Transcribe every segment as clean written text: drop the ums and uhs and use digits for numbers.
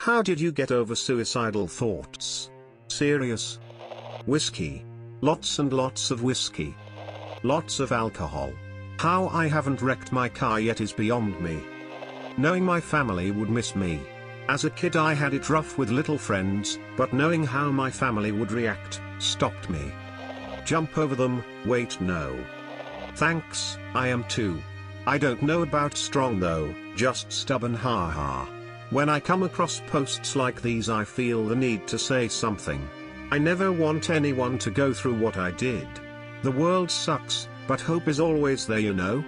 How did you get over suicidal thoughts? Serious? Whiskey. Lots and lots of whiskey. Lots of alcohol. How I haven't wrecked my car yet is beyond me. Knowing my family would miss me. As a kid I had it rough with little friends, but knowing how my family would react, stopped me. Jump over them, wait no. Thanks, I am too. I don't know about strong though, just stubborn haha. When I come across posts like these I feel the need to say something. I never want anyone to go through what I did. The world sucks, but hope is always there, you know?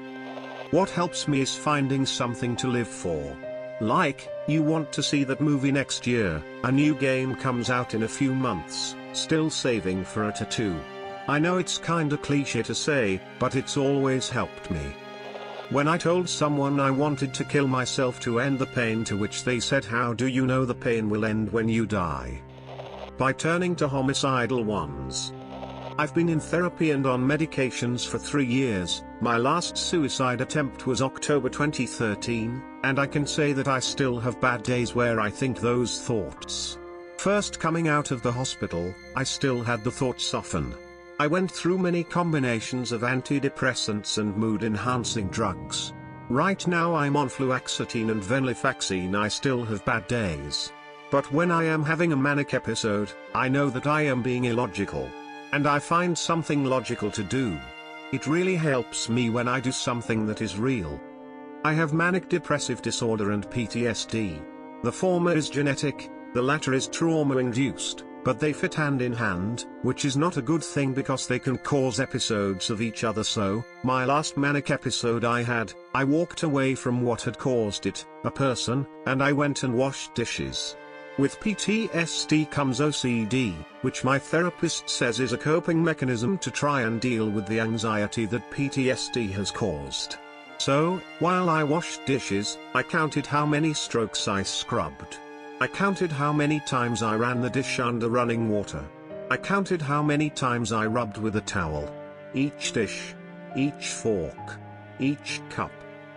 What helps me is finding something to live for. Like, you want to see that movie next year, a new game comes out in a few months, still saving for a tattoo. I know it's kinda cliche to say, but it's always helped me. When I told someone I wanted to kill myself to end the pain, to which they said, how do you know the pain will end when you die? By turning to homicidal ones. I've been in therapy and on medications for 3 years. My last suicide attempt was October 2013, and I can say that I still have bad days where I think those thoughts. First coming out of the hospital, I still had the thoughts often. I went through many combinations of antidepressants and mood-enhancing drugs. Right now I'm on fluoxetine and venlafaxine. I still have bad days. But when I am having a manic episode, I know that I am being illogical. And I find something logical to do. It really helps me when I do something that is real. I have manic depressive disorder and PTSD. The former is genetic, the latter is trauma-induced. But they fit hand in hand, which is not a good thing because they can cause episodes of each other. So, my last manic episode I walked away from what had caused it, a person, and I went and washed dishes. With PTSD comes OCD, which my therapist says is a coping mechanism to try and deal with the anxiety that PTSD has caused. So, while I washed dishes, I counted how many strokes I scrubbed. I counted how many times I ran the dish under running water. I counted how many times I rubbed with a towel. Each dish. Each fork. Each cup.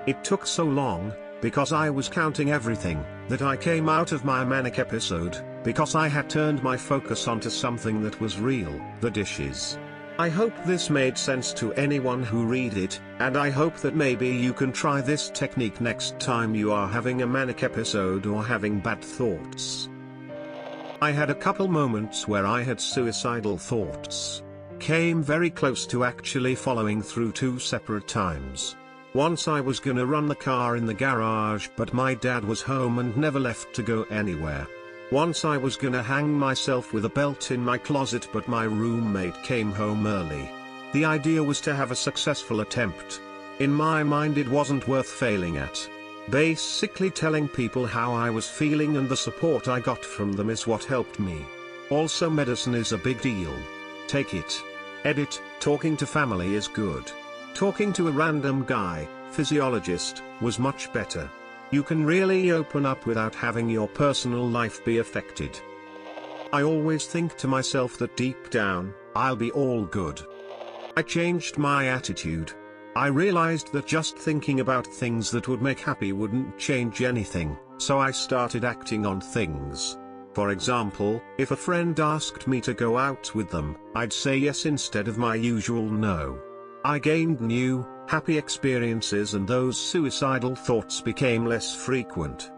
It took so long, because I was counting everything, that I came out of my manic episode, because I had turned my focus onto something that was real, the dishes. I hope this made sense to anyone who read it, and I hope that maybe you can try this technique next time you are having a manic episode or having bad thoughts. I had a couple moments where I had suicidal thoughts. Came very close to actually following through 2 separate times. Once I was gonna run the car in the garage, but my dad was home and never left to go anywhere. Once I was gonna hang myself with a belt in my closet, but my roommate came home early. The idea was to have a successful attempt. In my mind it wasn't worth failing at. Basically telling people how I was feeling and the support I got from them is what helped me. Also medicine is a big deal. Take it. Edit, talking to family is good. Talking to a random guy, physiologist, was much better. You can really open up without having your personal life be affected. I always think to myself that deep down, I'll be all good. I changed my attitude. I realized that just thinking about things that would make happy wouldn't change anything, so I started acting on things. For example, if a friend asked me to go out with them, I'd say yes instead of my usual no. I gained new, happy experiences and those suicidal thoughts became less frequent.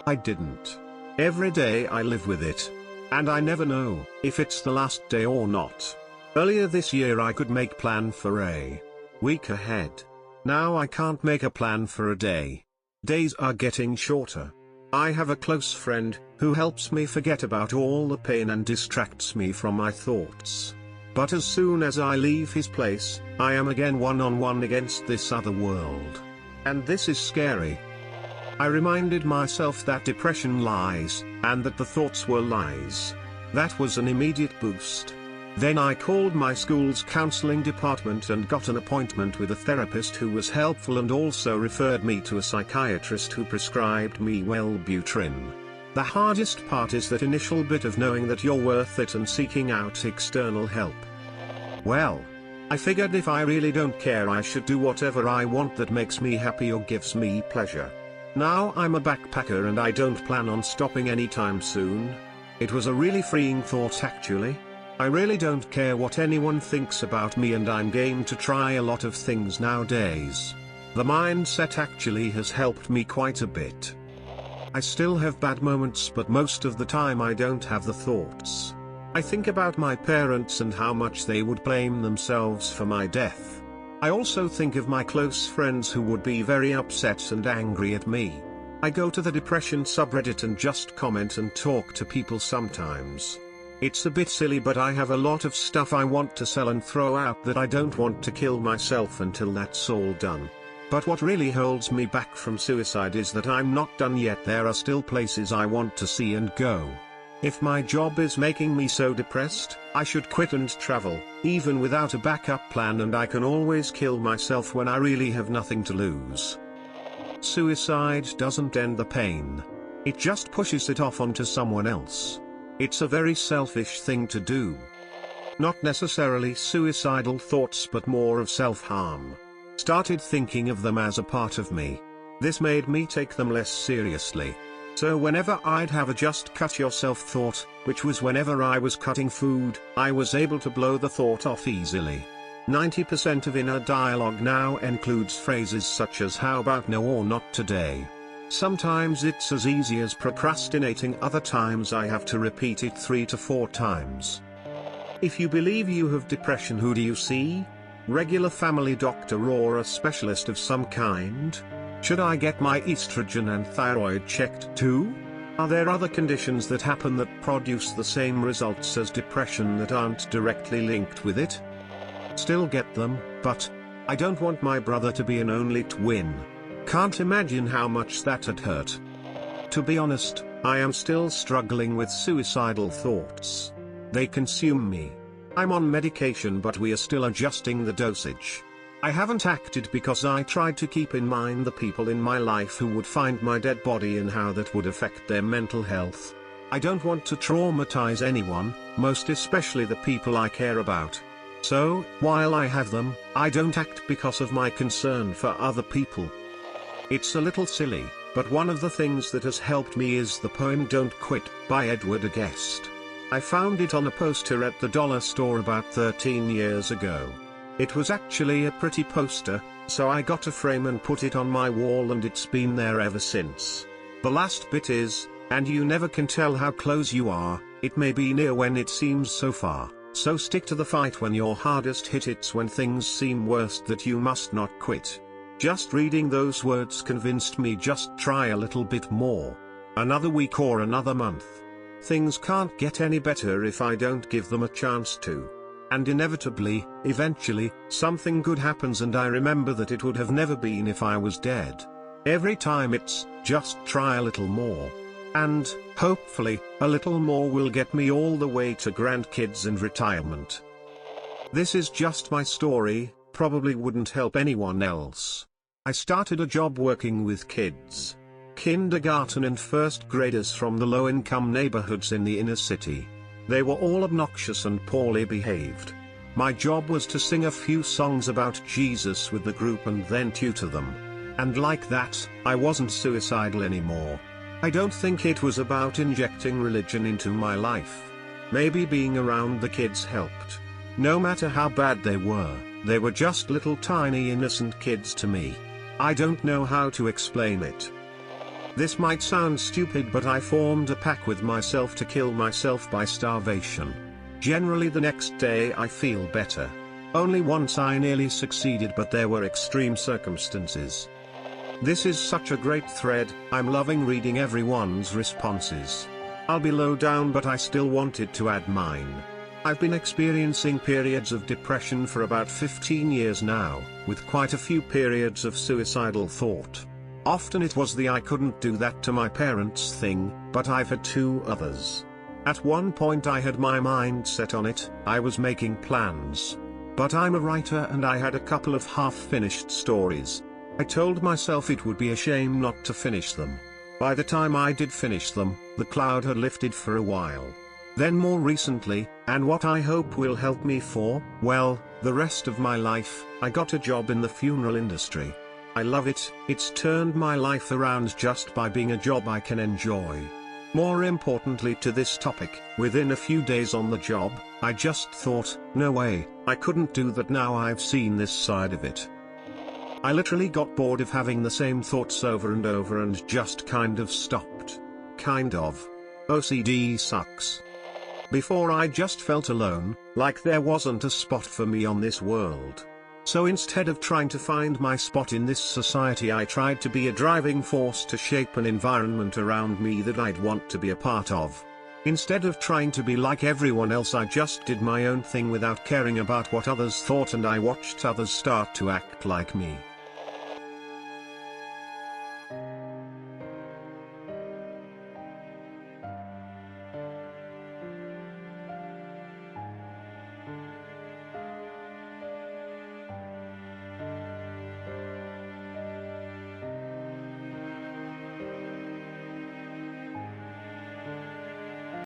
I didn't. Every day I live with it. And I never know if it's the last day or not. Earlier this year I could make plan for a week ahead. Now I can't make a plan for a day. Days are getting shorter. I have a close friend who helps me forget about all the pain and distracts me from my thoughts. But as soon as I leave his place, I am again one-on-one against this other world. And this is scary. I reminded myself that depression lies, and that the thoughts were lies. That was an immediate boost. Then I called my school's counseling department and got an appointment with a therapist who was helpful and also referred me to a psychiatrist who prescribed me Wellbutrin. The hardest part is that initial bit of knowing that you're worth it and seeking out external help. Well, I figured if I really don't care I should do whatever I want that makes me happy or gives me pleasure. Now I'm a backpacker and I don't plan on stopping anytime soon. It was a really freeing thought actually. I really don't care what anyone thinks about me and I'm game to try a lot of things nowadays. The mindset actually has helped me quite a bit. I still have bad moments but most of the time I don't have the thoughts. I think about my parents and how much they would blame themselves for my death. I also think of my close friends who would be very upset and angry at me. I go to the depression subreddit and just comment and talk to people sometimes. It's a bit silly but I have a lot of stuff I want to sell and throw out that I don't want to kill myself until that's all done. But what really holds me back from suicide is that I'm not done yet. There are still places I want to see and go. If my job is making me so depressed, I should quit and travel, even without a backup plan, and I can always kill myself when I really have nothing to lose. Suicide doesn't end the pain. It just pushes it off onto someone else. It's a very selfish thing to do. Not necessarily suicidal thoughts but more of self-harm. Started thinking of them as a part of me. This made me take them less seriously. So whenever I'd have a just cut yourself thought, which was whenever I was cutting food, I was able to blow the thought off easily. 90% of inner dialogue now includes phrases such as how about no or not today. Sometimes it's as easy as procrastinating, other times I have to repeat it 3 to 4 times. If you believe you have depression, who do you see? Regular family doctor or a specialist of some kind? Should I get my estrogen and thyroid checked too? Are there other conditions that happen that produce the same results as depression that aren't directly linked with it? Still get them, but I don't want my brother to be an only twin. Can't imagine how much that'd hurt. To be honest, I am still struggling with suicidal thoughts. They consume me. I'm on medication but we are still adjusting the dosage. I haven't acted because I tried to keep in mind the people in my life who would find my dead body and how that would affect their mental health. I don't want to traumatize anyone, most especially the people I care about. So, while I have them, I don't act because of my concern for other people. It's a little silly, but one of the things that has helped me is the poem Don't Quit by Edward Guest. I found it on a poster at the dollar store about 13 years ago. It was actually a pretty poster, so I got a frame and put it on my wall and it's been there ever since. The last bit is, and you never can tell how close you are, it may be near when it seems so far, so stick to the fight when you're hardest hit. It's when things seem worst that you must not quit. Just reading those words convinced me just try a little bit more. Another week or another month. Things can't get any better if I don't give them a chance to. And inevitably, eventually, something good happens and I remember that it would have never been if I was dead. Every time it's, just try a little more. And, hopefully, a little more will get me all the way to grandkids and retirement. This is just my story, probably wouldn't help anyone else. I started a job working with kids. Kindergarten and first graders from the low-income neighborhoods in the inner city. They were all obnoxious and poorly behaved. My job was to sing a few songs about Jesus with the group and then tutor them. And like that, I wasn't suicidal anymore. I don't think it was about injecting religion into my life. Maybe being around the kids helped. No matter how bad they were just little tiny innocent kids to me. I don't know how to explain it. This might sound stupid but I formed a pact with myself to kill myself by starvation. Generally the next day I feel better. Only once I nearly succeeded but there were extreme circumstances. This is such a great thread, I'm loving reading everyone's responses. I'll be low down but I still wanted to add mine. I've been experiencing periods of depression for about 15 years now, with quite a few periods of suicidal thought. Often it was the I couldn't do that to my parents thing, but I've had 2 others. At one point I had my mind set on it, I was making plans. But I'm a writer and I had a couple of half-finished stories. I told myself it would be a shame not to finish them. By the time I did finish them, the cloud had lifted for a while. Then more recently, and what I hope will help me for, well, the rest of my life, I got a job in the funeral industry. I love it, it's turned my life around just by being a job I can enjoy. More importantly to this topic, within a few days on the job, I just thought, no way, I couldn't do that now I've seen this side of it. I literally got bored of having the same thoughts over and over and just kind of stopped. Kind of. OCD sucks. Before I just felt alone, like there wasn't a spot for me on this world. So instead of trying to find my spot in this society, I tried to be a driving force to shape an environment around me that I'd want to be a part of. Instead of trying to be like everyone else, I just did my own thing without caring about what others thought, and I watched others start to act like me.